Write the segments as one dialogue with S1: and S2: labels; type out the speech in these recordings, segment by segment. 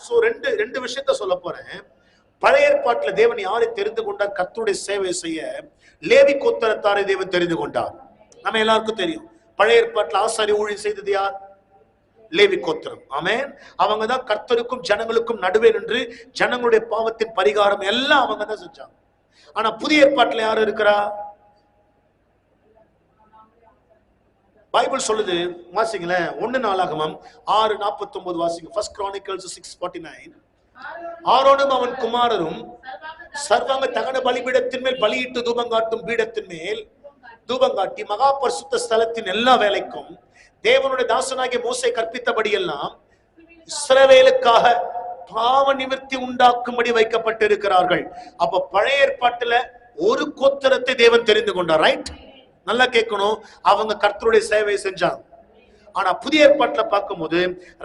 S1: So ரெண்டு விஷயத்த சொல்ல போறேன். பழைய ஏற்பாட்டுல தேவன் யாரை தெரிந்து கொண்டார் கர்த்தருடைய சேவை செய்ய? லேவி கோத்திரத்தாரை தேவன் தெரிந்து கொண்டார். நம்ம எல்லாருக்கும் தெரியும். பழைய ஏற்பாட்டுல ஆசாரிய ஊழியம் செய்தது யார்? லேவி கோத்திரம். ஆமென். அவங்க தான் கர்த்தருக்கும் ஜனங்களுக்கும் நடுவே நின்று ஜனங்களுடைய பாவத்தின் பரிகாரம் எல்லாம் அவங்க தான் செஞ்சாங்க. ஆனா புதிய ஏற்பாட்டுல யாரு இருக்கிறா? பைபிள் சொல்லுது, வாசிங்களேன். 1 நாளாகமம் 6:49 வாசிங்க. First Chronicles 6:49. ஆரோனும் அவன் குமாரரும் சர்வாங்க தகன பலிபீடத்தின் மேல் பலியிட்டு தூபங்காட்டும் பீடத்தின் மேல் தூபங்காட்டி மகா பரிசுத்த ஸ்தலத்தின் எல்லா வேலைக்கும் தேவனுடைய தாசனாகிய மோசே கற்பித்தபடி எல்லாம் இஸ்ரவேலுக்காக பாவ நிவர்த்தி உண்டாக்கும்படி வைக்கப்பட்டிருக்கிறார்கள். அப்ப பழைய ஏற்பாட்டுல ஒரு கோத்திரத்தை தேவன் தெரிந்து கொண்டார். ரைட்? நல்லா கேட்கணும். அவங்க கர்த்தருடைய சேவை செஞ்சாங்க. ஆனா புதிய ஏற்பாட்டுல பார்க்கும்போது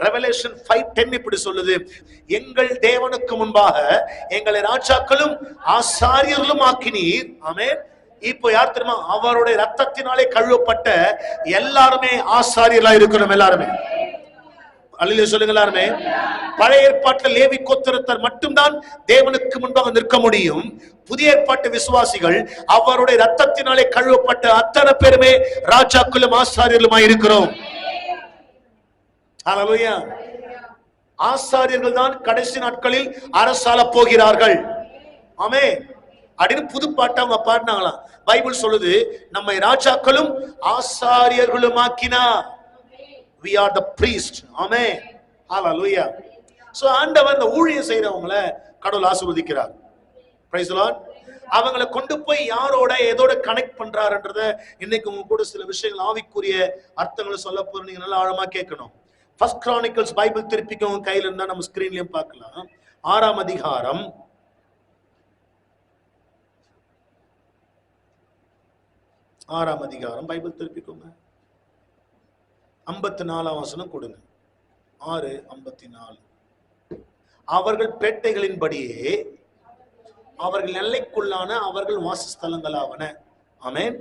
S1: ரெவலேஷன் 5:10 இப்படி சொல்லுது, எங்கள் தேவனுக்கு முன்பாக எங்களை ராஜாக்களும் ஆசாரியர்களும் ஆக்கினீர். ஆமென். இப்போ யார் தெரியுமா? அவருடைய ரத்தத்தினாலே கழுவப்பட்ட எல்லாருமே ஆசாரியர்களா இருக்கணும். எல்லாருமே அல்லேலூயா சொல்லுங்க எல்லாருமே. பழைய ஏற்பாட்டுல லேவி கோத்திரத்தார் மட்டும்தான் தேவனுக்கு முன்பாக நிற்க முடியும். புதிய ஏற்பாட்டு விசுவாசிகள் அவருடைய ரத்தத்தினாலே கழுவப்பட்ட அத்தனை பேருமே ராஜாக்களும் ஆசாரியர்களுமாய் இருக்கிறோம். அல்லேலூயா. ஆசாரியர்கள் தான் கடைசி நாட்களில் அரசாள போகிறார்கள். ஆமென். அப்படின்னு புது பாட்டு அவங்க பாடினாங்களாம். பைபிள் சொல்லுது, நம்மை ராஜாக்களும் ஆசாரியர்களும் ஆக்கினா. We are the priest. Amen. Hallelujah. So ஆண்டவர் அந்த ஊழியம் செய்றவங்கள கடவுள் ஆசீர்வதிக்கிறார். Praise the Lord. அவங்களை கொண்டு போய் யாரோட எதோட கனெக்ட் பண்றாருன்றத இன்னைக்கு உங்க கூட சில விஷயங்கள் ஆவிக்குரிய அர்த்தங்களை சொல்ல போற நீங்க நல்லா ஆழமா கேட்கணும். First Chronicles பைபிள் திருப்பிக்கு உங்க கையில இருந்தா நம்ம ஸ்கிரீன்லயும் பார்க்கலாம். 6ஆம் அதிகாரம் 6ஆம் அதிகாரம் பைபிள் திருப்பிக்கோங்க. 54ஆம் வசனம் கொடுங்க. 6:54. அவர்கள் பேட்டைகளின்படியே அவர்கள் எல்லைக்குள்ளான அவர்கள் வாசஸ்தலங்களாவன. ஆமென்.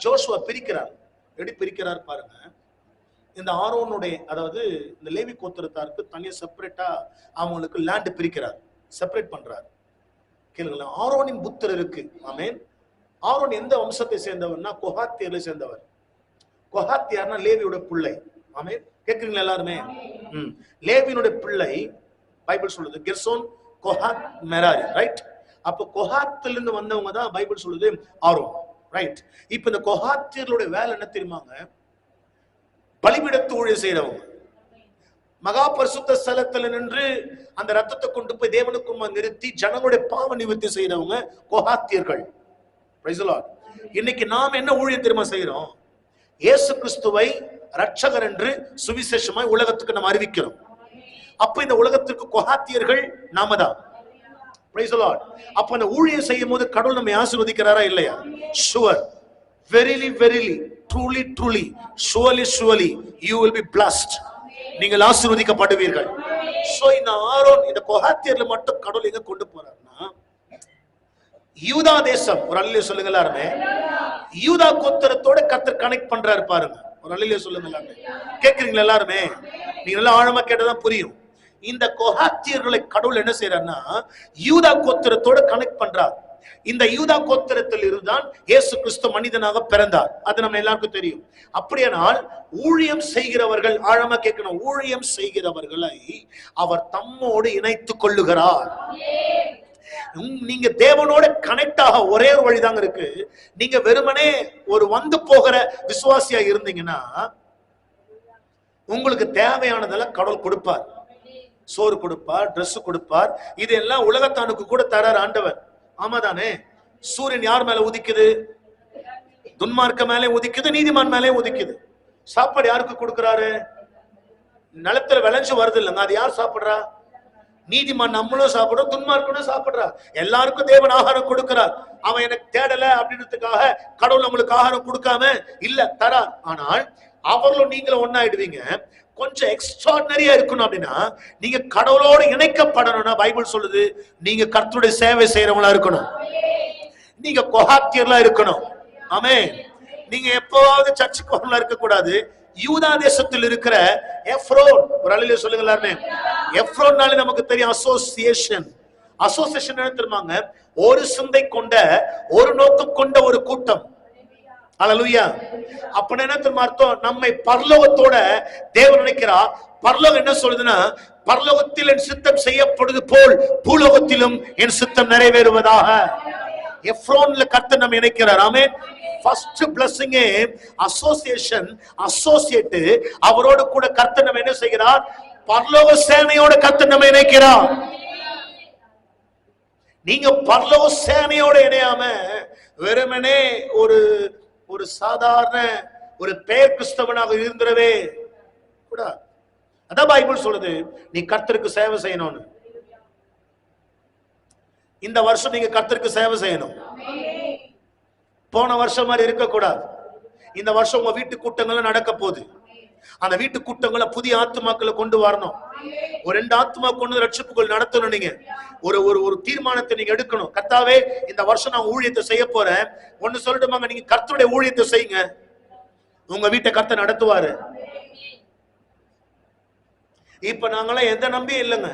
S1: ஜோசுவா பிரிக்கிறார். எப்படி பிரிக்கிறார் பாருங்க. இந்த ஆரோனுடைய, அதாவது இந்த லேவி கோத்திரத்தாருக்கு தனியா செப்பரேட்டா அவங்களுக்கு லேண்ட் பிரிக்கிறார், செப்பரேட் பண்றார். கேளுங்களா, ஆரோனின் புத்திரருக்கு. ஆமென். ஆரோன் எந்த வம்சத்தை சேர்ந்தவர்னா கொஹாத்தியர்ல சேர்ந்தவர். கொஹாத்தியார்னா லேவியோட பிள்ளை. ஆமென். கேக்குறீங்களா எல்லாருமே? லேவியினுடைய பிள்ளை பைபிள் சொல்லுது கெர்சோன், கொஹாத், மெராரி. ரைட்? அப்ப கொஹாத்துல இருந்து வந்தவங்க தான் பைபிள் சொல்லுது ஆரோன். ரைட்? இப்ப இந்த கொஹாத்தியர்களுடைய வேலை என்ன தெரியுமாங்க? பலிபீடத்து ஊழியம் செய்யறவங்க. மகா பரிசுத்த ஸ்தலத்துல நின்று அந்த ரத்தத்தை கொண்டு போய் தேவனுக்கு நிறுத்தி ஜனங்களுடைய பாவ நிவர்த்தி செய்யறவங்க கொஹாத்தியர்கள். Praise the Lord. இன்னைக்கு நாம் என்ன ஊழியம் தெரியுமா செய்யறோம்? இயேசு கிறிஸ்துவை ரட்சகர் என்று சுவிசேஷமாய் உலகத்துக்கு நாம் அறிவிக்கிறோம். அப்ப இந்த உலகத்துக்கு கொஹாத்தியர்கள் நாம தான். Praise the Lord. அப்ப அந்த ஊழியம் செய்யும் போது கடவுள் நம்மை ஆசீர்வதிக்கிறாரா இல்லையா? Sure. Verily, verily, truly, truly, surely, surely, you will be blessed. நீங்கள் ஆசீர்வதிக்கப்படுவீர்கள். சோ இந்த ஆரோன், இந்த கொஹாத்தியர்ல மட்டும் கடவுள் எங்க கொண்டு போறாருன்னா யூதா தேசம். ஒரு அல்லேலூயா சொல்லுங்க எல்லாருமே. யூதா கோத்திரத்தோட கர்த்தர் கனெக்ட் பண்றாரு பாருங்க. ஒரு அல்லேலூயா சொல்லுங்க எல்லாருமே. கேக்குறீங்களா எல்லாருமே? நீங்க நல்லா ஆழமா கேட்டதான் புரியும். இந்த கொஹாத்தியர்களை கடவுள் என்ன செய்யறாருன்னா யூதா கோத்திரத்தோட கனெக்ட் பண்றார். இந்த யூதா கோத்திரத்தில் இருந்தான் இயேசு கிறிஸ்து மனிதனாக பிறந்தார். அது நம்ம எல்லாருக்கும் தெரியும். அப்படியானால் ஊழியம் செய்கிறவர்கள், ஆழமா கேட்கணும், ஊழியம் செய்கிறவர்களை அவர் தம்மோடு இணைத்துக் கொள்ளுகிறார். நீங்க தேவனோட கனெக்ட் ஆக ஒரே ஒரு வழிதாங்க இருக்கு. நீங்க வெறுமனே ஒரு வந்து போகிற விசுவாசியா இருந்தீங்கன்னா உங்களுக்கு தேவையானதெல்லாம் கடவுள் கொடுப்பார். சோறு கொடுப்பார், ட்ரெஸ் கொடுப்பார். இதெல்லாம் உலகத்தானுக்கு கூட தரார் ஆண்டவர். ஆமாதானே? சூரியன் யார் மேல உதிக்குது? துன்மார்க்க மேலே உதிக்குது, நீதிமான் மேலே உதிக்குது. சாப்பாடு யாருக்கு கொடுக்கிறாரு? நிலத்துல விளைஞ்சு வருது இல்லைங்க, அது யார் சாப்பிடுறா? நீதிமான் நம்மளும் சாப்பிடுறோம், துன்மார்க்கனும் சாப்பிடுறா. எல்லாருக்கும் தேவன் ஆகாரம் கொடுக்கிறார். அவன் எனக்கு தேடல அப்படின்றதுக்காக கடவுள் நம்மளுக்கு ஆகாரம் கொடுக்காம இல்ல, தரார். ஆனால் அவர்களும் நீங்களும் ஒன்னாயிடுவீங்க. கொஞ்சம் எக்ஸ்ட்ராடினரியா இருக்கணும் அப்படின்னா நீங்க கடவுளோடு இணைக்கப்படணும்னா பைபிள் சொல்லுது நீங்க கர்த்தருடைய சேவை செய்யறவங்களா இருக்கணும். நீங்க கொஹாத்தியர்களா இருக்கணும். ஆமென். நீங்க எப்பவாவது சர்ச்சுக்கு வரலாம் இருக்க கூடாது, யூதா தேசத்தில் இருக்கிற எப்ரோன். ஒரு அலையில சொல்லுங்க எல்லாருமே. எப்ரோன்னாலே நமக்கு தெரியும் அசோசியேஷன். அசோசியேஷன் என்ன தெரியுமாங்க? ஒரு சிந்தை கொண்ட, ஒரு நோக்கம் கொண்ட ஒரு கூட்டம். அல்லேலூயா. அப்ப என்ன தெரியுமா அர்த்தம்? நம்மை பரலோகத்தோட தேவன் நினைக்கிறார். பரலோகம் என்ன சொல்லுதுன்னா, பரலோகத்தில் என் சித்தம் செய்யப்படுவது போல் பூலோகத்திலும் என் சித்தம் நிறைவேறுவதாக. எப்ரோன்ல கர்த்தர் நம்ம இணைக்கிறார். ஆமென். First blessing association, associate. அவரோடு கூட கர்த்தர் நம்ம என்ன செய்கிறார்? பரலோக சேனையோட கர்த்தர் நம்ம இணைக்கிறார். நீங்க பரலோக சேனையோட இணையாம வெறுமனே ஒரு சாதாரண ஒரு பெயர் கிறிஸ்தவனாக இருந்துடவே கூடாது. அதான் பைபிள் சொல்லுது, நீ கர்த்தருக்கு சேவை செய்யணும்னு. இந்த வருஷம் நீங்க கர்த்தருக்கு சேவை செய்யணும். போன வருஷம் மாதிரி இருக்க கூடாது. இந்த வருஷம் உங்க வீட்டு கூட்டங்கள் நடக்க போகுது. அந்த வீட்டு கூட்டங்களை புதிய ஆத்துமாக்களை கொண்டு வரணும். ஒரு 2 ஆத்துமா கொண்டு ரட்சிப்புகள் நடத்தணும். நீங்க ஒரு தீர்மானத்தை நீங்க எடுக்கணும். கர்த்தாவே, இந்த வருஷம் நான் ஊழியத்தை செய்ய போறேன். ஒன்னு சொல்லட்டுமாங்க, நீங்க கர்த்தருடைய ஊழியத்தை செய்யுங்க, உங்க வீட்டை கர்த்தர் நடத்துவாரு. இப்ப நாங்களாம் எந்த நம்பி இல்லைங்க.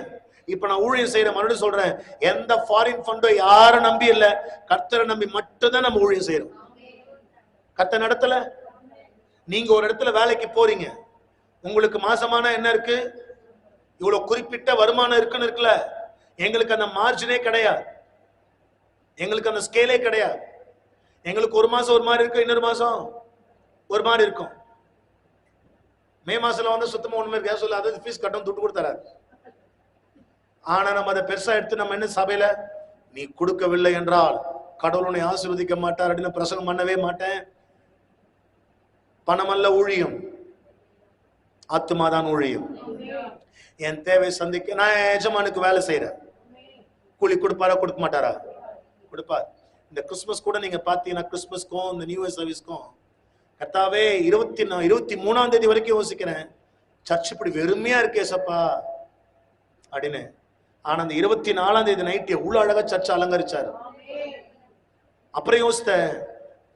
S1: இப்ப நான் ஊழியம் செய்யற மறுபடியும் சொல்றேன், எந்த ஃபாரின் ஃபண்டோ யாரும் நம்பி இல்ல, கர்த்தரை நம்பி மட்டும் தான் நம்ம ஊழியம் செய்யறோம். கர்த்தர் நடத்தல. நீங்க ஒரு இடத்துல வேலைக்கு போறீங்க, உங்களுக்கு மாசமான என்ன இருக்கு, இவ்வளவு குறிப்பிட்ட வருமானம் இருக்குன்னு இருக்குல்ல. எங்களுக்கு அந்த மார்ஜினே கிடையாது, எங்களுக்கு அந்த ஸ்கேலே கிடையாது. எங்களுக்கு ஒரு மாசம் ஒரு மாதிரி இருக்கும், இன்னொரு மாசம் ஒரு மாதிரி இருக்கும். மே மாசத்துல வந்து சுத்தமா ஒண்ணுமே இருக்க சொல்ல, அது ஃபீஸ் கட்டணும், துட்டு கொடுத்தாரு. ஆனா நம்ம அதை பெருசா எடுத்து நம்ம என்ன சபையில, நீ கொடுக்கவில்லை என்றால் கடவுள் உன்னை ஆசீர்வதிக்க மாட்டார் அப்படின்னு பிரசங்கம் பண்ணவே மாட்டேன். பணமல்ல ஊழியம், ஆத்துமாதான் ஊழியம். என் தேவை சந்திக்க நான் எஜமானுக்கு வேலை செய்யறேன். கூலி கொடுப்பாரா கொடுக்க மாட்டாரா? கொடுப்பார். இந்த கிறிஸ்துமஸ் கூட நீங்க பாத்தீங்கன்னா, கிறிஸ்துமஸ்க்கும் இந்த நியூ இயர் சர்வீஸ்க்கும் கர்த்தாவே 23ஆம் தேதி வரைக்கும் யோசிக்கிறேன், சர்ச் இப்படி வெறுமையா இருக்கே சப்பா அப்படின்னு. ஆனா அந்த 24ஆம் தேதி நைட் எவ்வளவு அழகா சர்ச் அலங்கரிச்சாரு. அப்புறம் யோசித்தேன்,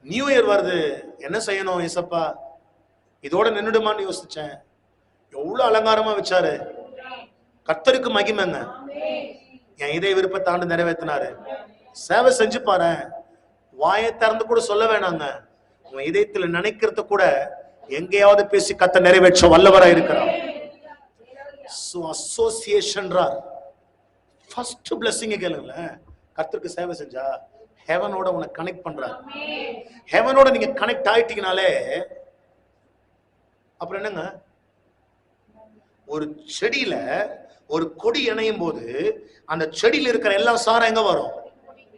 S1: நியூ இயர் வருது, என்ன செய்யணும் ஏசப்பா, இதோட நின்றுடுமான்னு யோசிச்சேன். எவ்வளவு அலங்காரமா வச்சாரு. கர்த்தருக்கு மகிமைங்க. என் இதய விருப்பத்தை ஆண்டு நிறைவேற்றினாரு. சேவை செஞ்சு பாரு, வாயை திறந்து கூட சொல்ல வேணாங்க, உன் இதயத்துல நினைக்கிறத கூட எங்கேயாவது பேசி கத்த நிறைவேற்ற வல்லவரா இருக்கிறார். அசோசியேஷன்றார். ஃபர்ஸ்ட் பிளஸிங் கேளுங்களேன், கர்த்தருக்கு சேவை செஞ்சா ஹெவனோட உன்னை கனெக்ட் பண்றாரு. ஹெவனோட நீங்க கனெக்ட் ஆயிட்டீங்கனாலே அப்புறம் என்னங்க, ஒரு செடியில ஒரு கொடி இணையும் போது அந்த செடியில இருக்கிற எல்லா சாரம் எங்க வரும்?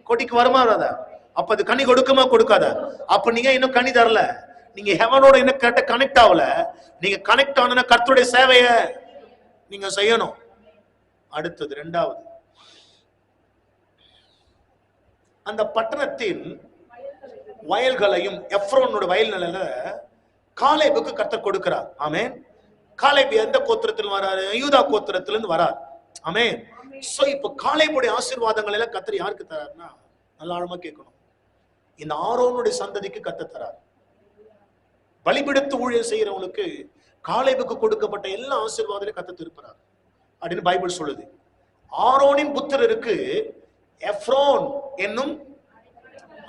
S1: கொடிக்கு வருமா வராதா? அப்ப அது கனி கொடுக்குமா கொடுக்காத? அப்ப நீங்க இன்னும் கனி தரல, நீங்க ஹெவனோட இன்னும் கனெக்ட் ஆகல. நீங்க கனெக்ட் ஆனா கர்த்தருடைய சேவைய நீங்க செய்யணும். அடுத்தது 2வது, அந்த பட்டணத்தின் வயல்களையும், எப்ரோனோட வயல் நிலையில காலேபுக்கு கர்த்தர் கொடுக்கிறார். ஆமென். காலேப் எந்த கோத்திரத்தில் வராரு? யூதா கோத்திரத்திலிருந்து வரார். ஆமென். சோ இப்ப காலேபுடைய ஆசீர்வாதங்கள் எல்லாம் கர்த்தர் யாருக்கு தராருன்னா, நல்ல ஆழமா கேட்கணும், இந்த ஆரோனுடைய சந்ததிக்கு கர்த்தர் தரார். பலிபீடத்து ஊழியம் செய்யறவங்களுக்கு காலேபுக்கு கொடுக்கப்பட்ட எல்லா ஆசீர்வாதங்களையும் கர்த்தர் திருப்புறார் அப்படின்னு பைபிள் சொல்லுது. ஆரோனின் புத்திரருக்கு எப்ரோன் என்னும்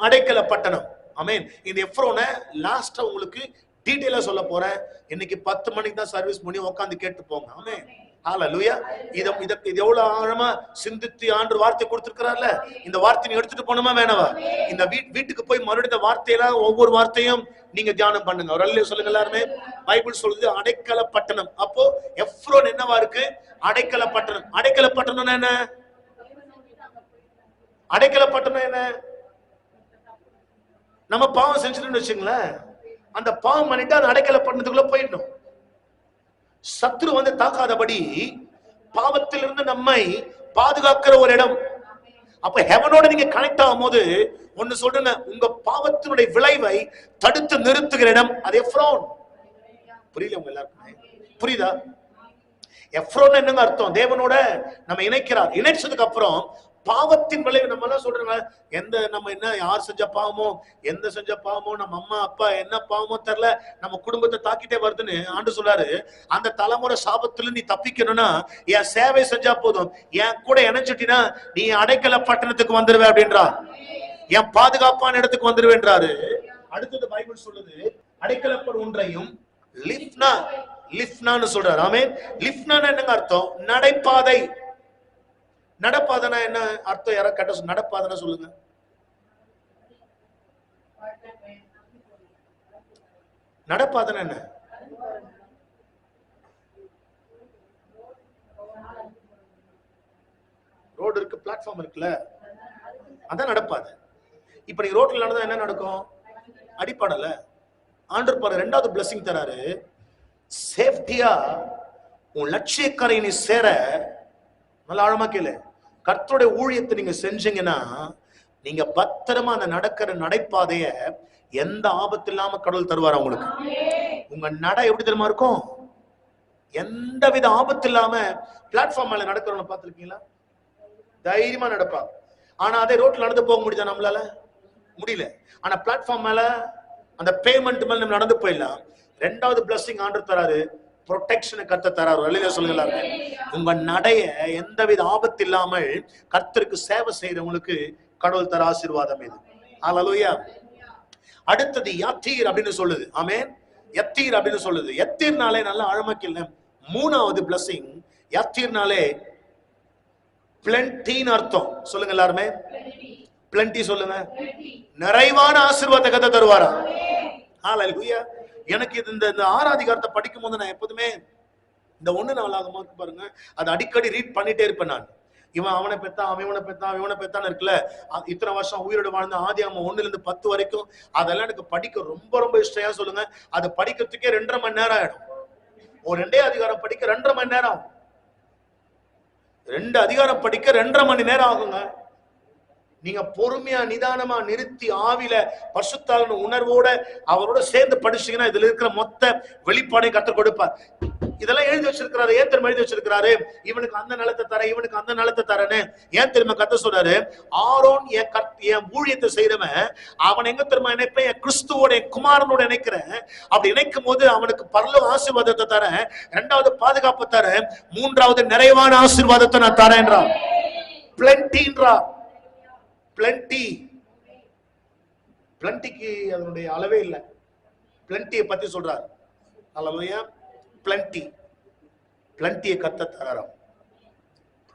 S1: அடைக்கல பட்டணம். ஆமென். இந்த எப்ரோனை லாஸ்டா உங்களுக்கு டீடைலா சொல்ல போறேன். இன்னைக்கு 10 மணிக்கு தான் சர்வீஸ் பண்ணி உட்காந்து கேட்டு போங்க. ஆமென். ஹalleluya. இது எவ்வளவு ஆழமா சிந்தித்து ஆண்டு வார்த்தை கொடுத்திருக்கிறார்ல, இந்த வார்த்தையை எடுத்துட்டு போணுமா வேணவா? இந்த வீட்டுக்கு போய் மறுபடியும் இந்த வார்த்தையெல்லாம் ஒவ்வொரு வார்த்தையும் நீங்க தியானம் பண்ணுங்க. ஒரு அல்லேலூயா சொல்லுங்க எல்லாருமே. பைபிள் சொல்லுது அடைக்கல பட்டணம். அப்போ எப்ரோன் என்னவா இருக்கு? அடைக்கல பட்டணம். அடைக்கல பட்டணம் என்ன? அடைக்கல பட்டணம் என்ன? நம்ம பாவம் செஞ்சுட்டு வச்சுங்களேன், அந்த பாவம் பண்ணிட்டு அந்த அடைக்கல பட்டணத்துக்குள்ள போயிடணும். சத்ரு வந்து தாக்காதபடி பாவத்திலிருந்து நம்மை பாதுகாக்கிற ஒரு இடம். அப்ப ஹெவனோட நீங்க கனெக்ட் ஆகும் போது ஒன்னு சொல்றேன், உங்க பாவத்தினுடைய விளைவை தடுத்து நிறுத்துகிற இடம் அது எப்ரோன். புரியல உங்க எல்லாருக்குமே? புரியுதா? எப்ரோன் என்னங்க அர்த்தம்? தேவனோட நம்ம இணைக்கிறார். இணைச்சதுக்கு அப்புறம் பாவத்தின் விளைவு. நம்ம எல்லாம் சொல்றாங்க, நம்ம என்ன யார் செஞ்ச பாவமோ, எந்த செஞ்ச பாவமோ, நம்ம அம்மா அப்பா என்ன பாவமோ தெரியல, நம்ம குடும்பத்தை தாக்கிட்டே வருதுன்னு ஆண்டு சொல்றாரு. அந்த தலைமுறை சாபத்துல நீ தப்பிக்கணும்னா என் சேவை செஞ்சா போதும், என் கூட இணைஞ்சிட்டினா நீ அடைக்கல பட்டணத்துக்கு வந்துருவே அப்படின்றா, என் பாதுகாப்பான இடத்துக்கு வந்துருவேன்றாரு. அடுத்தது பைபிள் சொல்லுது, அடைக்கலப்படும் ஒன்றையும் லிஃப்னா, லிஃப்னான்னு சொல்றாரு. ஆமென். லிஃப்னா என்னங்க அர்த்தம்? நடைபாதை. நடப்பாதனா என்ன அர்த்தம்? யாரா கேட்ட நடப்பாதனா சொல்லுங்க. நடப்பாதனா என்ன? ரோடு இருக்கு, பிளாட்ஃபார்ம் இருக்குல்ல, அதான் நடப்பாதை. இப்ப நீ ரோட்ல நடந்தா என்ன நடக்கும்? அடிப்படல. ஆண்டவர் பாரு ரெண்டாவது பிளஸிங் தராரு, சேஃப்டியா உன் லட்சியக்கரை நீ சேர. நல்ல ஆழமா கேளு, கர்த்தருடைய ஊழியத்தை நீங்க செஞ்சீங்கன்னா நீங்க பத்திரமா அந்த நடக்கிற நடைபாதைய எந்த ஆபத்து இல்லாம கடவுள் தருவார் உங்களுக்கு. உங்க நடை எப்படி தெரியுமா இருக்கும்? எந்த வித ஆபத்து இல்லாம. பிளாட்ஃபார்ம் மேல நடக்கிறவங்க பார்த்திருக்கீங்களா? தைரியமா நடப்பாங்க. ஆனா அதே ரோட்ல நடந்து போக முடியுதா? நம்மளால முடியல. ஆனா பிளாட்ஃபார்ம் மேல அந்த பேமெண்ட் மேல நம்ம நடந்து போயிடலாம். ரெண்டாவது பிளஸிங் ஆண்டவர் தராரு, ப்ரொடெக்ஷனை கர்த்தர் தராரு. வெளியில சொல்லுங்க, உங்க நடைய எந்தவித ஆபத்து இல்லாமல் கர்த்தருக்கு சேவை செய்யறவங்களுக்கு கடவுள் தர ஆசீர்வாதம் இது. ஹல்லேலூயா. அடுத்தது யத்தீர் அப்படின்னு சொல்லுது. ஆமென். யத்தீர் அப்படின்னு சொல்லுது. யத்தீர்னாலே நல்ல ஆழமாக்கல. மூணாவது பிளஸிங் யத்தீர்னாலே பிளென்டின்னு அர்த்தம். சொல்லுங்க எல்லாருமே, பிளென்டி சொல்லுங்க. நிறைவான ஆசீர்வாதத்தை கர்த்தர் தருவாரா? ஹல்லேலூயா. எனக்கு இந்த ஆறாதிகாரத்தை படிக்கும் போது நான் எப்போதுமே இந்த 1:4 பாருங்க, அதை அடிக்கடி ரீட் பண்ணிட்டே இருப்பேன் நான். இவன் அவனை பெத்தான், அவனை பெத்தான், இவனை பெத்தான் இருக்குல்ல, இத்தனை வருஷம் உயிரோடு வாழ்ந்த ஆதியாகமம் 1-10 வரைக்கும் அதெல்லாம் எனக்கு படிக்க ரொம்ப ரொம்ப இஷ்டம். சொல்லுங்க, அது படிக்கிறதுக்கே 2.5 மணி நேரம் ஆயிடும். ஒரு 2 அதிகாரம் படிக்க 2.5 மணி நேரம், 2 அதிகாரம் படிக்க 2.5 மணி நேரம் ஆகுங்க. நீங்க பொறுமையா நிதானமா நிறுத்தி ஆவில பரிசுத்தாவின் உணர்வோட அவரோட சேர்ந்து படிச்சீங்கன்னா இதுல இருக்கிற மொத்த வெளிப்பாடை கர்த்தர் கொடுப்பார். இதெல்லாம் எழுதி வச்சிருக்கிறாரு. ஏன் தெரியுமா எழுதி வச்சிருக்கிறாரு? இவனுக்கு அந்த நிலத்தை தர, இவனுக்கு அந்த நிலத்தை தரேன்னு. ஏன் தெரியுமா கர்த்தர் சொல்றாரு? ஆரோன் என் ஊழியத்தை செய்யறவன் அவன் எங்க தெரியுமா இணைப்பேன்? என் கிறிஸ்துவோட, என் குமாரனோட இணைக்கிறேன். அப்படி இணைக்கும் போது அவனுக்கு பரலோக ஆசீர்வாதத்தை தரேன், 2வது பாதுகாப்பு தரேன், 3வது நிறைவான ஆசீர்வாதத்தை நான் தரேன்றான். பிளென்டின்றா. பிளென்டி. பிளென்டிக்கு அதனுடைய அளவே இல்லை. பிளென்டியை பத்தி சொல்றாரு. ஹல்லேலூயா. பிளென்டி, பிளென்டியை கர்த்தர் தராராம்.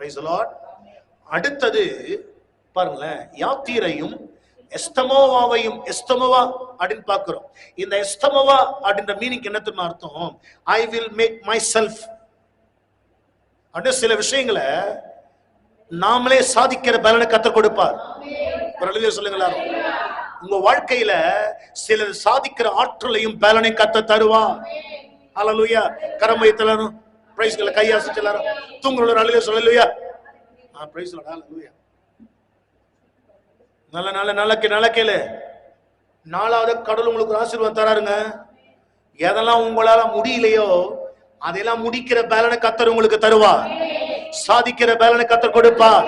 S1: Praise the Lord. அடுத்தது பாருங்களேன், யாத்தீரையும் எஸ்தமோவாவையும், எஸ்தமோவா அப்படின்னு பார்க்கிறோம். இந்த எஸ்தமோவா அப்படின்ற மீனிங் என்ன தெரியுமா அர்த்தம்? I will make myself. அப்படின்னு சில விஷயங்களை நாமளே சாதிக்கிற பலனை கர்த்தர் கொடுப்பார். சொல்லுங்களா, உங்க வாழ்க்கையில சிலர் சாதிக்கிற ஆற்றலையும் பலனை கர்த்தர் தருவார். ஹல்லேலூயா. கரமையத்தலாரும் பிரைஸ்களை கையாசிச்சலாரும் தூங்குறவர் ஹல்லேலூயா சொல்லலையா? Praise Lord. ஹல்லேலூயா. நல்ல கேளு. 4வது கடவுள் உங்களுக்கு ஆசீர்வாதம் தராருங்க. எதெல்லாம் உங்களால முடியலையோ அதெல்லாம் முடிக்கிற பலனை கர்த்தர் உங்களுக்கு தருவார். சாதிக்கிற பலனை கர்த்தர் கொடுப்பார்.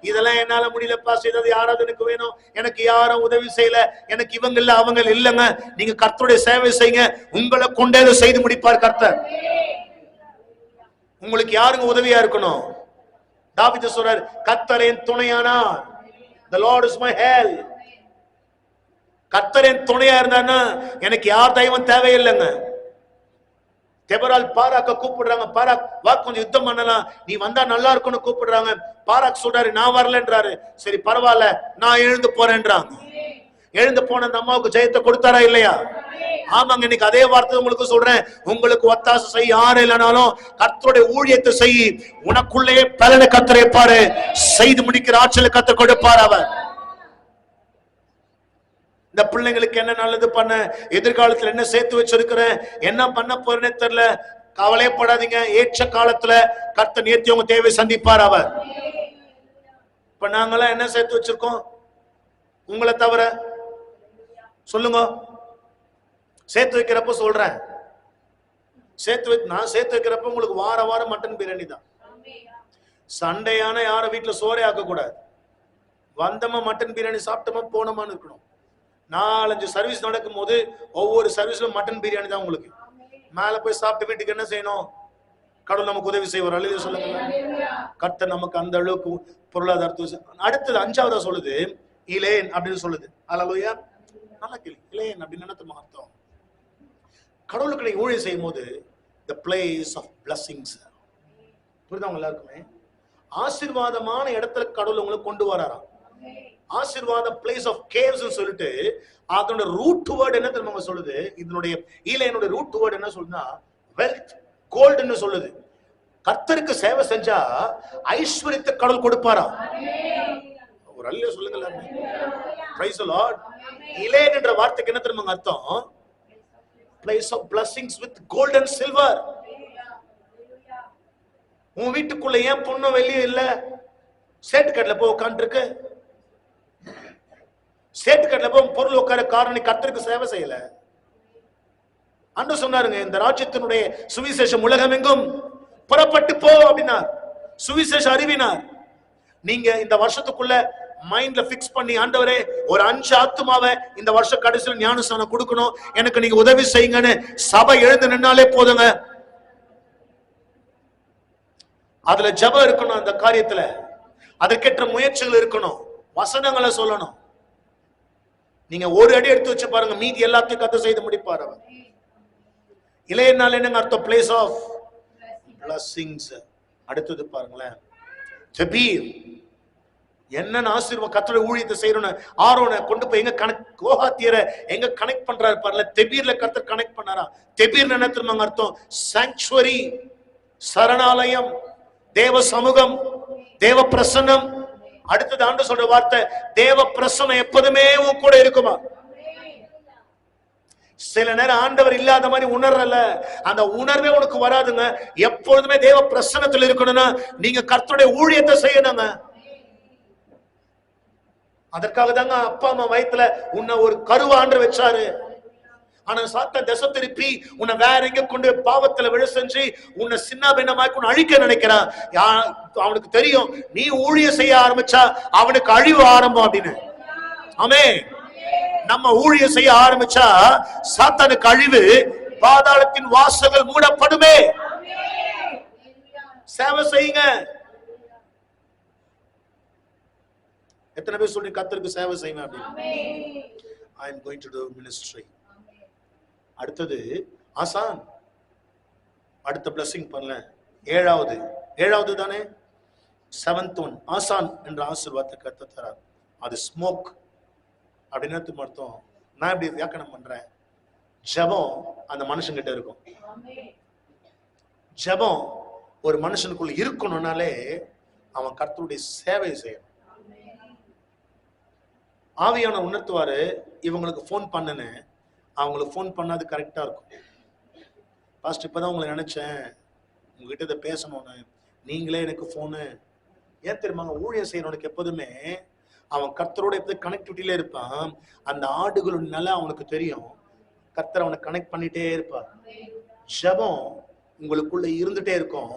S1: இதெல்லாம் என்னால முடியலப்பா, செய்தது யாராவது எனக்கு வேணும், எனக்கு யாரும் உதவி செய்யல, எனக்கு இவங்க இல்ல அவங்க இல்லங்க. நீங்க கர்த்தருடைய சேவை செய்யுங்க, உங்களை கொண்டே செய்து முடிப்பார் கர்த்தர். உங்களுக்கு யாருங்க உதவியா இருக்கணும்? தாவீது சொல்றார், கர்த்தரின் துணையானார். The Lord is my help. கர்த்தரின் துணையா இருந்தான்னா எனக்கு யார் தெய்வம் தேவையில்லைங்க. தெபரால் பாராக்க கூப்பிடுறாங்க, பாராக் வா கொஞ்சம் யுத்தம் பண்ணலாம், நீ வந்தா நல்லா இருக்கும்னு கூப்பிடுறாங்க. பாராக் சொல்றாரு, நான் வரலன்றாரு. சரி பரவாயில்ல, நான் எழுந்து போறேன்றாங்க. எழுந்து போன அந்த அம்மாவுக்கு ஜெயத்தை கொடுத்தாரா இல்லையா? ஆமாங்க. இன்னைக்கு அதே வார்த்தை உங்களுக்கு சொல்றேன், உங்களுக்கு ஒத்தாசை செய்ய யாரும் இல்லைனாலும் கர்த்தருடைய ஊழியத்தை செய், உனக்குள்ளே பலனை கர்த்தர் வைப்பாரு, செய்து முடிக்கிற ஆற்றலை கர்த்தர் கொடுப்பார் அவர். இந்த பிள்ளைங்களுக்கு என்ன நல்லது பண்ண, எதிர்காலத்துல என்ன சேர்த்து வச்சிருக்கிறேன், என்ன பண்ண போறேன்னு தெரியல, கவலைப்படாதீங்க. ஏற்ற காலத்துல கர்த்தர் நியத்தி உங்க தேவை சந்திப்பார் அவர். இப்ப நாங்கெல்லாம் என்ன சேர்த்து வச்சிருக்கோம் உங்களை தவிர? சொல்லுங்க. சேர்த்து வைக்கிறப்ப சொல்றேன், நான் சேர்த்து வைக்கிறப்ப உங்களுக்கு வார வாரம் மட்டன் பிரியாணி தான். சண்டையான யாரும் வீட்டுல சோறே ஆக்க கூடாது. வந்தமா மட்டன் பிரியாணி சாப்பிட்டோமா போனோமான்னு இருக்கணும். 4-5 சர்வீஸ் நடக்கும் போது ஒவ்வொரு சர்வீஸ்ல மட்டன் பிரியாணி தான் உங்களுக்கு. மேல போய் சாப்பிட்டு வீட்டுக்கு என்ன செய்யணும்? கடவுள் நமக்கு உதவி செய்வார். அல்லேலூயா சொல்லுங்க. கர்த்தர் நமக்கு அந்த அளவுக்கு பொருளாதாரத்தை. அடுத்தது 5ஆவதா சொல்லுது இலேன் அப்படின்னு சொல்லுது. அல்லேலூயா. நல்லா கேள்வி. இலேன் அப்படின்னு என்ன அர்த்தம்? கடவுளுக்கு நீங்க ஊழியம் செய்யும் போது the place of blessings. புரியுதா உங்க எல்லாருக்குமே? ஆசீர்வாதமான இடத்துல கடவுள் உங்களை கொண்டு வராராம். ஆசீர்வாத பிளேஸ் ஆஃப் கேவ்ஸ் சொல்லிட்டு அதோட ரூட் வேர்ட் என்ன தெரியுமா சொல்லுது? இதனுடைய ஈலேனுடைய ரூட் வேர்ட் என்ன சொல்லுதுன்னா வெல்த், கோல்டுன்னு சொல்லுது. கர்த்தருக்கு சேவை செஞ்சா ஐஸ்வரியத்தை கடவுள் கொடுப்பாரா? ஒரு அல்லேலூயா சொல்லுங்க. Praise the Lord. இலேன் என்ற வார்த்தைக்கு என்ன தெரியுமா அர்த்தம்? place of blessings with gold and silver. உன் வீட்டுக்குள்ள ஏன் பொண்ணு வெளியே இல்ல? சேட்டு கட்டல போ உட்கார்ந்துருக்கு. சேட்டு கட்டல போ பொருள் உட்கார காரணம் கர்த்தருக்கு சேவை செய்யல. ஆண்டவர் சொன்னாருங்க, இந்த ராஜ்யத்தினுடைய சுவிசேஷம் உலகமெங்கும் புறப்பட்டு போ அப்படின்னார். சுவிசேஷம் அறிவினார். நீங்க இந்த வருஷத்துக்குள்ள மைண்ட்ல பிக்ஸ் பண்ணி, ஆண்டவரே ஒரு 5 ஆத்துமாவை இந்த வருஷ கடைசியில் ஞானஸ்நானம் கொடுக்கணும், எனக்கு நீங்க உதவி செய்யுங்கன்னு சபை எழுந்து நின்னாலே போதுங்க. அதுல ஜெபம் இருக்கணும். அந்த காரியத்துல அதற்கேற்ற முயற்சிகள் இருக்கணும். வசனங்களை சொல்லணும். நீங்க ஒரு அடி எடுத்து வச்சு பாருங்க, மீதி எல்லாத்தையும் கத்த செய்து முடிப்பார் அவர். இளையனால என்னங்க அர்த்தம்? Place of blessings. அடுத்தது பாருங்களேன், ஜபீர். என்னன்னு ஆசீர்வாதம் கர்த்தருடைய ஊழியத்தை செய்யணும்னு ஆரோனை கொண்டு போய் எங்க கனெக்ட், கோகாத்தியரை எங்க கனெக்ட் பண்றாரு பாருல, தெபீர்ல கர்த்தர் கனெக்ட் பண்ணாரா? தெபீர் என்ன தெரியுமாங்க அர்த்தம்? சாங்சுவரி, சரணாலயம், தேவ சமூகம், தேவ பிரசன்னம். அடுத்தது ஆண்டு சொல்ற வார்த்தை, தேவ பிரசன்னம் எப்போதுமே உன் கூட இருக்குமா? சில நேரம் ஆண்டவர் இல்லாத மாதிரி உணர்றல, அந்த உணர்வே உனக்கு வராதுங்க. எப்பொழுதுமே தேவ பிரசன்னத்தில் இருக்கணும்னா நீங்க கர்த்தருடைய ஊழியத்தை செய்யணுங்க. அதற்காக தாங்க அப்பா அம்மா வயித்துல உன்னை ஒரு கருவாண்டு வச்சாரு. ஆனா சாத்தான் திசை திருப்பி உன்னை வேற எங்க கொண்டு பாவத்துல விழ செஞ்சு உன்னை சின்ன பின்னமாக்கி உன்னை அழிக்க நினைக்கிறான். அவனுக்கு தெரியும் நீ ஊழியம் செய்ய ஆரம்பிச்சா அவனுக்கு அழிவு ஆரம்பம் அப்படின்னு. ஆமென். நம்ம ஊழியம் செய்ய ஆரம்பிச்சா சாத்தானுக்கு அழிவு, பாதாளத்தின் வாசல்கள் மூடப்படுமே. சேவை செய்யுங்க. எத்தனை பேர் சொல்லி கர்த்தருக்கு சேவை செய்யுங்க அப்படின்னு? I am going to do ministry. அடுத்தது ஆசான். அடுத்த பிளஸிங் பண்ணல. ஏழாவது தானே, 7th one. ஆசான் என்ற ஆசீர்வாதத்தை கர்த்தர் தரார். அது ஸ்மோக் அப்படின்னு அர்த்தம். நான் இப்படி வியாக்கணம் பண்றேன், ஜெபம் அந்த மனுஷன்கிட்ட இருக்கும். ஜெபம் ஒரு மனுஷனுக்குள்ள இருக்கணும்னாலே அவன் கர்த்தருடைய சேவை செய்யணும். ஆவியான உணர்த்துவாரு, இவங்களுக்கு போன் பண்ணுன்னு. அவங்களுக்கு போன் பண்ணாது கரெக்டா இருக்கும். பாஸ்ட் இப்பதான் உங்களை நினைச்சேன், உங்ககிட்ட இதை பேசணும்னு. நீங்களே எனக்கு போனு. ஏன் தெரியுமாங்க? ஊழியம் செய்யறவனுக்கு எப்போதுமே அவன் கர்த்தரோட எப்படி கனெக்டிவிட்டியில இருப்பான். அந்த ஆடுகளின் நிலை அவனுக்கு தெரியும். கர்த்தர் அவனை கனெக்ட் பண்ணிட்டே இருப்பார். ஜெபம் உங்களுக்குள்ள இருந்துட்டே இருக்கும்.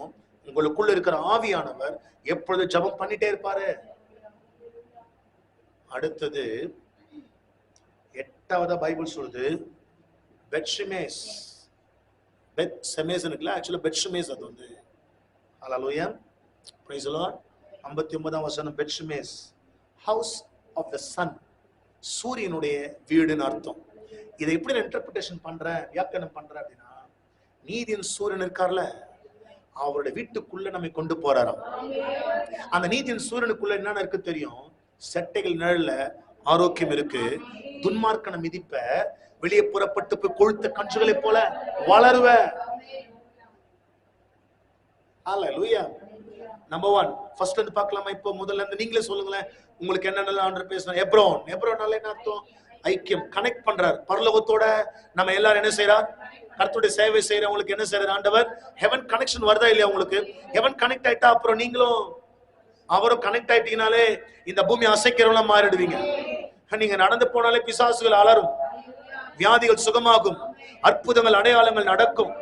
S1: உங்களுக்குள்ள இருக்கிற ஆவியானவர் எப்பொழுது ஜெபம் பண்ணிட்டே இருப்பாரு. அடுத்தது 8வது பைபிள் சொல்லுது பெத்ஷெமேஸ். பெத்ஷெமேஸ் இருக்குல்ல, ஆக்சுவலா பெத்ஷெமேஸ் அது வந்து. ஹல்லேலூயா, பிரைஸ் தி லார்ட். 59ஆம் வசனம், பெத்ஷெமேஸ், ஹவுஸ் ஆஃப் த சன், சூரியனுடைய வீடுன்னு அர்த்தம். இதை எப்படி நான் இன்டர்பிரேஷன் பண்றேன், வியாக்கியானம் பண்றேன் அப்படின்னா, நீதியின் சூரியன் இருக்கார்ல, அவருடைய வீட்டுக்குள்ள நம்மை கொண்டு போறாராம். அந்த நீதியின் சூரியனுக்குள்ள என்னென்ன இருக்கு தெரியும்? செட்டைகள் நிழல்ல ஆரோக்கியம் இருக்கு. துன்மார்க்கனை மிதிப்ப, வெளியே புறப்பட்டு போய் கொழுத்த கன்றுகளை போல வளருவ. ஹல்லேலூயா. நம்பர் 1 ஃபர்ஸ்ட் இருந்து பார்க்கலாமா? இப்போ முதல்ல இருந்து நீங்களே சொல்லுங்களேன், உங்களுக்கு என்னென்ன ஆண்டவர் பேசுறார். எப்ரோனால என்ன அர்த்தம்? ஐக்கியம், கனெக்ட் பண்றார் பரலோகத்தோட. நம்ம எல்லாரும் என்ன செய்யறோம்? கர்த்தருடைய சேவை செய்யறவங்களுக்கு என்ன செய்யறார் ஆண்டவர்? ஹெவன் கனெக்ஷன் வருதா இல்லையா உங்களுக்கு? ஹெவன் கனெக்ட் ஆயிட்டா அப்புறம் நீங்களும் அவரும் கனெக்ட் ஆயிட்டீங்கனாலே இந்த பூமி அசைக்கிறவங்களா மாறிடுவீங்க. நீங்க நடந்து போனாலே பிசாசுகள் அலரும், வியாதிகள் சுகமாகும், அற்புதங்கள் அடையாளங்கள் நடக்கும்.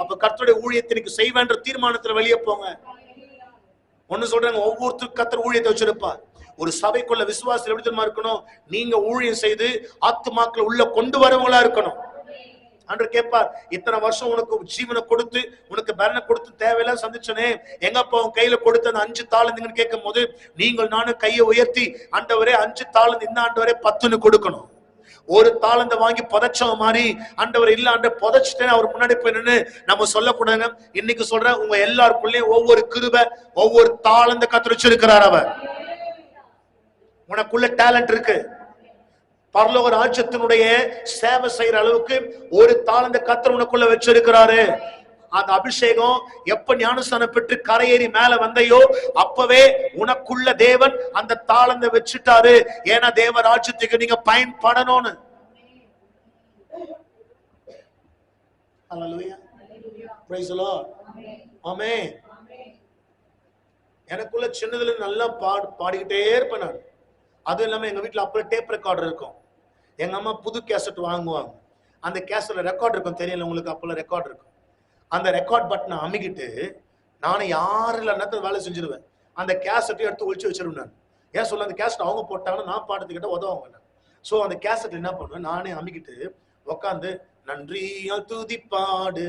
S1: அப்ப கர்த்தருடைய ஊழியத்திற்கு செய்வேன்ற தீர்மானத்துல வெளியே போங்க. ஒண்ணு சொல்றாங்க, ஒவ்வொருத்தருக்கும் கர்த்தர் ஊழியத்தை வச்சிருப்பார். ஒரு சபைக்குள்ள விசுவாசம் எப்படி தெரியுமா இருக்கணும்? நீங்க ஊழியம் செய்து ஆத்துமாக்களை உள்ள கொண்டு வரவங்களா இருக்கணும். ஆண்டவர் கேட்பார், இத்தனை வருஷம் உனக்கு ஜீவனை கொடுத்து உனக்கு பலனை கொடுத்து தேவையெல்லாம் சந்திச்சனே, எங்கப்பா உன் கையில கொடுத்த அந்த 5 தாளந்துன்னு கேட்கும் போது நீங்கள் நானும் கையை உயர்த்தி, ஆண்டவரே 5 தாளந்து இந்த ஆண்டவரே 10ன்னு கொடுக்கணும். ஒரு தாளந்த வாங்கி புதைச்சவன் மாதிரி ஆண்டவர் இல்ல ஆண்ட புதைச்சிட்டேன்னு அவர் முன்னாடி போய் நின்று நம்ம சொல்லக்கூடாதுங்க. இன்னைக்கு சொல்றேன், உங்க எல்லாருக்குள்ளேயும் ஒவ்வொரு கிருபை ஒவ்வொரு தாளந்த கர்த்தர் வச்சிருக்கிறார். அவர் உனக்குள்ள டேலண்ட் இருக்கு. பரலோக ராஜ்யத்தினுடைய சேவை செய்யற அளவுக்கு ஒரு தாளந்த கர்த்தர் உனக்குள்ள வச்சிருக்கிறாரு. அந்த அபிஷேகம் எப்ப ஞானஸ்நானம் பெற்று கரையேறி மேல வந்தையோ அப்பவே உனக்குள்ள தேவன் அந்த தாளந்த வச்சுட்டாரு. ஏன்னா தேவ ராஜ்யத்துக்கு நீங்க பயன்படணும்னு. ஹல்லேலூயா, பிரைஸ் தி லார்ட், ஆமென். எனக்குள்ள சின்னதுல நல்லா பாடிக்கிட்டே இருப்பேன் நான். அதுவும் இல்லாம எங்க வீட்டுல அப்ப டேப் ரெக்கார்டர் இருக்கும். எங்க அம்மா புது கேசட் வாங்குவாங்க. அந்த கேசட்ல ரெக்கார்ட் இருக்கும், தெரியல உங்களுக்கு, அப்பல ரெக்கார்ட் இருக்கும். அந்த ரெக்கார்ட் பட்டனை அமுக்கிட்டு நானும் யாரில் நேரத்தில் வேலை செஞ்சிருவேன். அந்த கேசட்டையும் எடுத்து ஒழிச்சு வச்சிருவேன் நான். ஏன் சொல்ல, அந்த கேசட் அவங்க போட்டாங்கன்னா நான் பாடுறதுக்கிட்ட உதவுவாங்க நான். ஸோ அந்த கேசட் என்ன பண்ணுவேன், நானே அமுக்கிட்டு உக்காந்து நன்றியால் துதிப்பாடு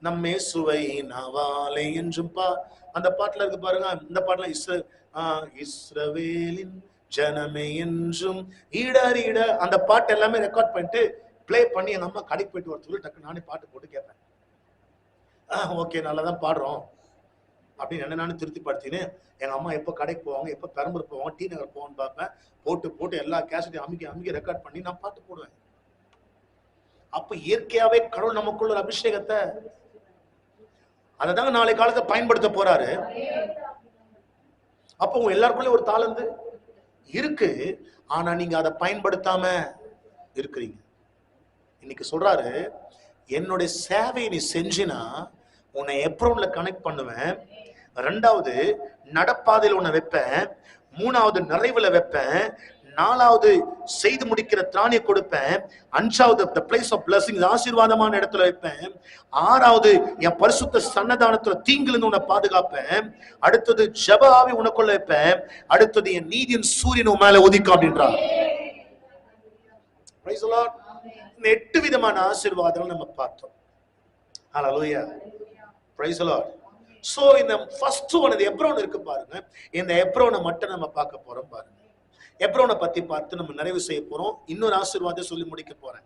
S1: நம்மே சுவை நவாலை என்றும் அந்த பாட்டுல இருக்கு பாருங்க. இந்த பாட்டுல இஸ்ரவேலின் ஜனமே என்றும் இடறிட அந்த பாட்டு எல்லாமே ரெக்கார்ட் பண்ணிட்டு பிளே பண்ணி எங்க அம்மா கடைக்கு போயிட்டு வர சொல்லி டக்கு நானே பாட்டு போட்டு கேட்பேன். ஓகே, நல்லாதான் பாடுறோம் அப்படின்னு என்ன நானும் திருப்தி படுத்தின்னு எங்க அம்மா எப்போ கடைக்கு போவாங்க, எப்போ பெரம்பூர் போவாங்க, டி நகர் போவான்னு பார்ப்பேன். போட்டு எல்லா கேசட்டையும் அமுக்கி ரெக்கார்ட் பண்ணி நான் பாட்டு போடுவேன். அப்ப இயற்கையாவே கடவுள் நமக்குள்ள ஒரு அபிஷேகத்தை அதைதாங்க நாளை காலத்தை பயன்படுத்த போறாரு. அப்ப உங்க எல்லாருக்குள்ளே ஒரு தாளந்து இருக்கு, ஆனா நீங்க அதை பயன்படுத்தாம இருக்கிறீங்க. இன்னைக்கு சொல்றாரு, என்னுடைய சேவையை நீ செஞ்சினா உன்னை எப்ரோன்ல கனெக்ட் பண்ணுவேன், 2வது நடப்பாதையில் உன்னை வைப்பேன், 3வது நிறைவுல வைப்பேன், 4வது செய்து முடிக்கிற திராணியை கொடுப்பேன், 5வது the place of blessing ஆசீர்வாதமான இடத்துல வைப்பேன், 6வது என் பரிசுத்த சன்னதானத்துல தீங்கிலிருந்து உன்னை பாதுகாப்பேன், அடுத்தது ஜெப ஆவி உனக்குள்ள வைப்பேன், அடுத்தது என் நீதியின் சூரியன் உன் மேல உதிக்கும் அப்படின்றார். Praise the Lord. இந்த 8 விதமான ஆசீர்வாதங்கள் நம்ம பார்த்தோம். ஹல்லேலூயா, praise the Lord. சோ இந்த ஃபர்ஸ்ட் ஒன் இந்த எப்ரோன் இருக்கு பாருங்க. இந்த எப்ரோனை மட்டும் நம்ம பார்க்க போறோம் பாருங்க. எப்ரோனை பத்தி பார்த்து நம்ம நிறைவு செய்ய போறோம். இன்னொரு ஆசீர்வாதம் சொல்லி முடிக்க போறேன்.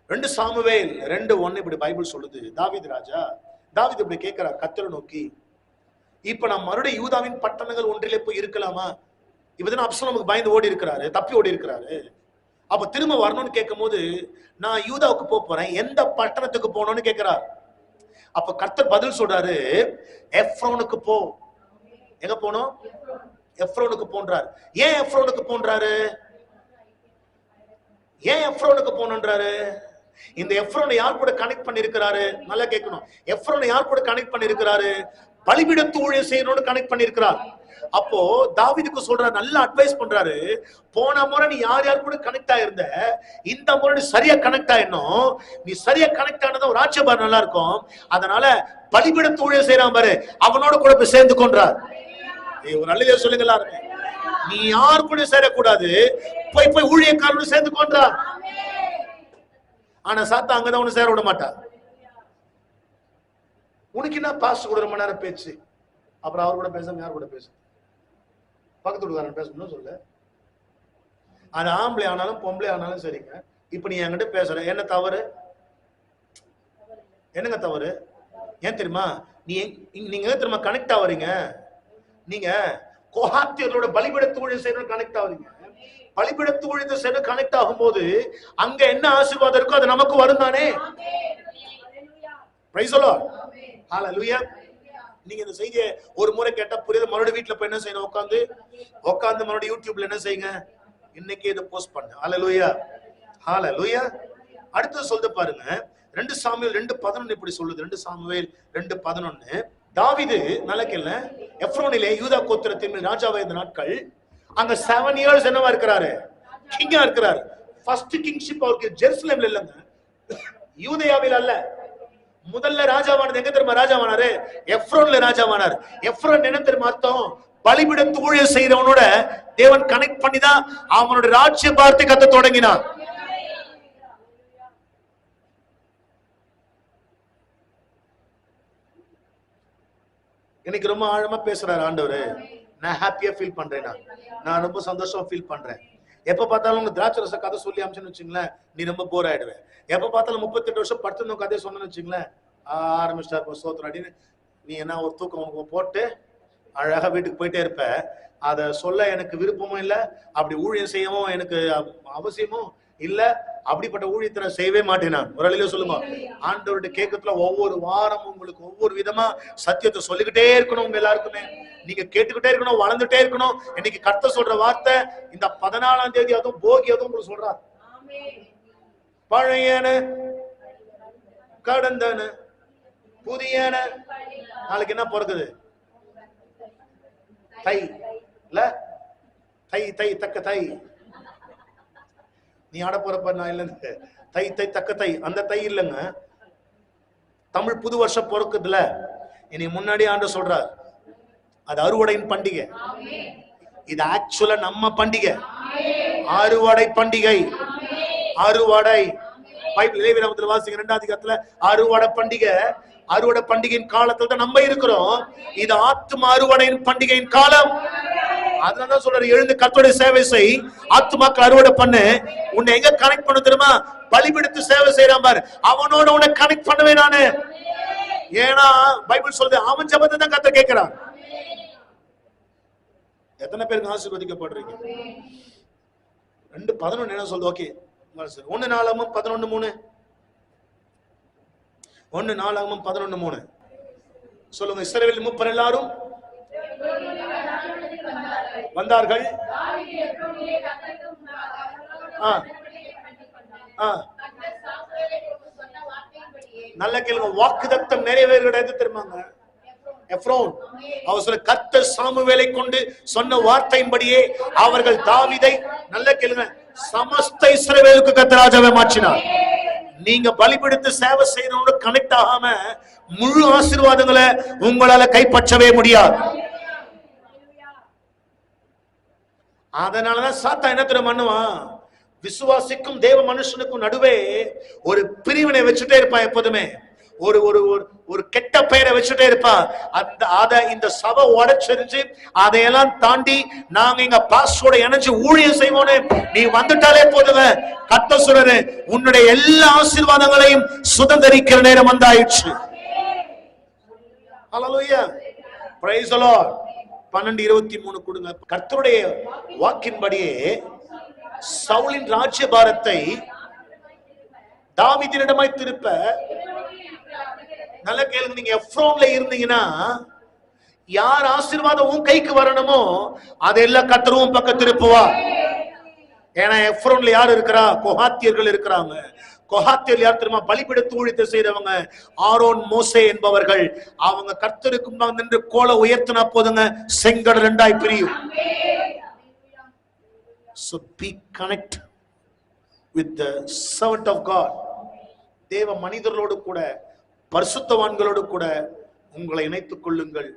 S1: 2 சாமுவேல் 2:1 இப்படி பைபிள் சொல்லுது. தாவீது ராஜா, தாவீது இப்படி கேட்கிறார் கர்த்தரை நோக்கி, இப்ப நான் மறுபடியும் யூதாவின் பட்டணங்கள் ஒன்றிலே போய் இருக்கலாமா? இப்பதான் அப்சலோமுக்கு பயந்து ஓடி இருக்கிறாரு, தப்பி ஓடி இருக்கிறாரு. அப்ப திரும்ப வரணும்னு கேட்கும் போது, நான் யூதாவுக்கு போறேன், எந்த பட்டணத்துக்கு போகணும்னு கேட்கிறார். அப்ப கர்த்தர் பதில் சொல்றாரு, எப்ரோனுக்கு போ. எங்க போனோம்? எப்ரோனுக்கு போன்றார். ஏன் எப்ரோனுக்கு போன்றாரு? ஏன் எப்ரோனுக்கு போன்றாரு? இந்த எப்ரோனை யார் கூட கனெக்ட் பண்ணி இருக்கிறாரு? நல்லா கேட்கணும். எப்ரோனை யார் கூட கனெக்ட் பண்ணி இருக்கிறாரு? பலிபீடத்து ஊழியம் செய்யணும்னு கனெக்ட் பண்ணி இருக்கிறார். அப்போ தாவீதுக்கு சொல்றாரு, நல்ல அட்வைஸ் பண்றாரு, போன முறை நீ யார் யார் கூட கனெக்ட் ஆயிருந்த, இந்த முறை நீ சரியா கனெக்ட் ஆயிடணும். நீ சரியா கனெக்ட் ஆனதும் ராஜ்யபார் நல்லா இருக்கும். அதனால பலிபீடத்து ஊழியம் செய்யறான் பாரு, அவனோட கூட போய் சேர்ந்து கொண்டார். ஒரு நல்ல சொல்லுங்களா, நீ யார் கூட சேரக்கூடாது, போய் ஊழியக்காரனோட சேர்ந்து கொண்டார். ஆனா சாத்தா அங்கதான் ஒண்ணு சேர விட மாட்டா. உனக்கு என்ன பாஸ்டர் கூட ரொம்ப நேரம் பேச்சு, அப்புறம் அவர் கூட பேசாம யார் கூட பேச, பக்கத்து வீட்டுக்காரன் பேசணும்னு சொல்ல. அது ஆம்பளை ஆனாலும் பொம்பளை ஆனாலும் சரிங்க. இப்ப நீ என்கிட்ட பேசுற, என்ன தவறு? என்னங்க தவறு? ஏன் தெரியுமா? நீங்க தெரியுமா கனெக்ட் ஆவறீங்க? நீங்க கோஹாத்தியர்களோட பலிபீடத்து ஊழியம் செய்யணும் கனெக்ட் ஆவறீங்க. பலிபீடத்து ஊழியத்தை செய்ய கனெக்ட் ஆகும்போது அங்க என்ன ஆசீர்வாதம் இருக்கோ அது நமக்கு வரும் தானே. பிரைஸ் தி லார்ட், ஹalleluya. நீங்க இந்த செய்தியை ஒரு முறை கேட்டா புரியுது, மறுபடியும் வீட்டுல போய் என்ன செய்யணும், உட்காந்து மறுபடியும் யூடியூப்ல என்ன செய்யுங்க, இன்னைக்கு இதை போஸ்ட் பண்ணு. ஹalleluya, ஹalleluya. அடுத்து சொல்லிட்டு பாருங்க, 2 சாமுவேல் 2:11 இப்படி சொல்லுது. 2 சாமுவேல் 2:11, தாவீது நல்லக்கல்ல எப்ரோனிலே யூதா கோத்திரத்தின் ராஜாவாக இருந்த நாட்கள், அங்க 7 இயர்ஸ் என்னவா இருக்கிறாரு, கிங்கா இருக்கிறாரு. ஃபர்ஸ்ட் கிங்ஷிப் அவருக்கு ஜெருசலேம்ல இல்லங்க, யூதேயாவில் அல்ல. முதல்ல ராஜாவானது எங்க தெரியுமா ராஜாவானாரு? எப்ரோன்ல ராஜாவானார். எப்ரோன் என்ன தெரியுமா அர்த்தம்? பலிபிடத்து ஊழியம் செய்யறவனோட தேவன் கனெக்ட் பண்ணிதான் அவனோட ராஜ்ய பார்த்தை கத்த தொடங்கினான். எனக்கு ரொம்ப ஆழமா பேசுறாரு ஆண்டவரு. நான் ஹாப்பியா ஃபீல் பண்றேன், நான் ரொம்ப சந்தோஷமா ஃபீல் பண்றேன். எப்ப பார்த்தாலும் உங்க திராட்சை ரச கதை சொல்லி அமைச்சுன்னு வச்சுங்களேன், நீ ரொம்ப போர் ஆயிடுவேன். எப்ப பார்த்தாலும் 38 வருஷம் படுத்திருந்த கதையை சொன்னு வச்சுங்களேன், ஆரம்பிச்சிட்டாரு சோத்திரம் அப்படின்னு நீ என்ன ஒரு தூக்கம் உனக்கு போட்டு அழகா வீட்டுக்கு போயிட்டே இருப்ப. அதை சொல்ல எனக்கு விருப்பமும் இல்லை, அப்படி ஊழியம் செய்யவும் எனக்கு அவசியமும் இல்ல. அப்படிப்பட்ட ஊழியத்தை செய்யவே மாட்டேன் நான். ஒரு அழில சொல்லுங்க, ஆண்டவருடைய கேட்கத்துல ஒவ்வொரு வாரமும் உங்களுக்கு ஒவ்வொரு விதமா சத்தியத்தை சொல்லிக்கிட்டே இருக்கணும். உங்க எல்லாருக்குமே நீங்க கேட்டுக்கிட்டே இருக்கணும், வளர்ந்துட்டே இருக்கணும். இன்னைக்கு கர்த்தர் சொல்ற வார்த்தை இந்த 14ஆம் தேதி அதுவும் போகி அதுவும் உங்களுக்கு சொல்றாரு. பழையன கடந்தன புதியன. நாளைக்கு என்ன பிறகுது? தை இல்ல, தை தை தக்க தை. நீ ஆட போறப்ப நான் இல்லைங்க, தை தை தக்க தை. அந்த தை இல்லைங்க, தமிழ் புது வருஷம் பிறக்குதுல. இனி முன்னாடி ஆண்டு சொல்றார் அது அறுவடையின் பண்டிகை. இது ஆக்சுவலா நம்ம பண்டிகை, அறுவடை பண்டிகை. அறுவடை பைபிள் லேவியராகமத்தில் வாசிங்க 2ஆம் அதிகாரத்துல அறுவடை பண்டிகை. அறுவடை பண்டிகையின் காலத்துல தான் நம்ம இருக்கிறோம். இது ஆத்தும அறுவடையின் பண்டிகையின் காலம். அதனாலதான் சொல்றாரு, எழுந்து கர்த்தருடைய சேவை செய், ஆத்துமாக்கள் அறுவடை பண்ணு. உன்னை எங்க கனெக்ட் பண்ண தெரியுமா? பலிபீடத்து சேவை செய்யறான் பாரு, அவனோட உன்னை கனெக்ட் பண்ணவே நானு. ஏன்னா பைபிள் சொல்றது அவன் ஜெபத்தை தான் கர்த்தர் கேட்கிறான். எத்தனை பேருக்கு ஆசீர்வதிக்கப்படுறீங்க? 2:11 என்ன சொல்றது? ஓகே, 1 நாளாகமம் 11:3. 1 நாளாகமம் 11:3 சொல்லுங்க. இஸ்ரவேல் மூப்பர் எல்லாரும் வந்தார்கள். நல்ல கேளுங்க, வாக்குத்தத்தம் நிறைவேறுகிறது தெரியுமாங்க? எப்ரோன் அவர் சொல்ல, கர்த்தர் சாமுவேலை கொண்டு சொன்ன வார்த்தையின்படியே அவர்கள் தாவீதை, நல்ல கேளுங்க, சமஸ்த இஸ்ரவேலுக்கு கர்த்தர் ராஜாவை மாற்றினார். நீங்க பலிபீடத்து சேவை செய்யறவங்க கனெக்ட் ஆகாம முழு ஆசீர்வாதங்களை உங்களால கைப்பற்றவே முடியாது. அதனாலதான் சாத்தான் என்ன தெரியுமா பண்ணுவான்? விசுவாசிக்கும் தேவ மனுஷனுக்கும் நடுவே ஒரு பிரிவினை வச்சுட்டே இருப்பான். எப்போதுமே ஒரு ஒரு ஒரு கெட்ட பெயரை வச்சுட்டே இருப்பான். இந்த சபை உடைச்செறிஞ்சு அதையெல்லாம் தாண்டி நாங்க எங்க பாஸ்டரோட இணைஞ்சு ஊழியம் செய்வோன்னு நீ வந்துட்டாலே போதுங்க, கர்த்தர் சொல்றாரு, உன்னுடைய எல்லா ஆசீர்வாதங்களையும் சுதந்திரிக்கிற நேரம் வந்தாயிடுச்சு. ஹல்லேலூயா, பிரைஸ் தி லார்ட். 12:23 கொடுங்க. கர்த்தருடைய வாக்கின்படியே சவுலின் ராஜ்யபாரத்தை தாவீதினிடமாய் திருப்ப, நல்ல கேளுங்க, நீங்க எப்ரோன்ல இருந்தீங்கன்னா யார் ஆசீர்வாதம் உன் கைக்கு வரணுமோ அதெல்லாம் கர்த்தரும் பக்கம் திருப்புவா. ஏன்னா எப்ரோன்ல யார் இருக்கிறா? கோகாத்தியர்கள் இருக்கிறாங்க. கோகாத்தியர் யார் தெரியுமா? பலிபீடத்து ஊழியத்தை செய்றவங்க. ஆரோன், மோசே என்பவர்கள். அவங்க கர்த்தருக்கு முன்பாக நின்று கோலை உயர்த்தினா போதுங்க, செங்கடல் 2ஆய் பிரியும். So be connect with the servant of God. தேவ மனிதர்களோடு கூட பரிசுத்தவான்களோடு கூட உங்களை இணைத்துக் கொள்ளுங்கள்.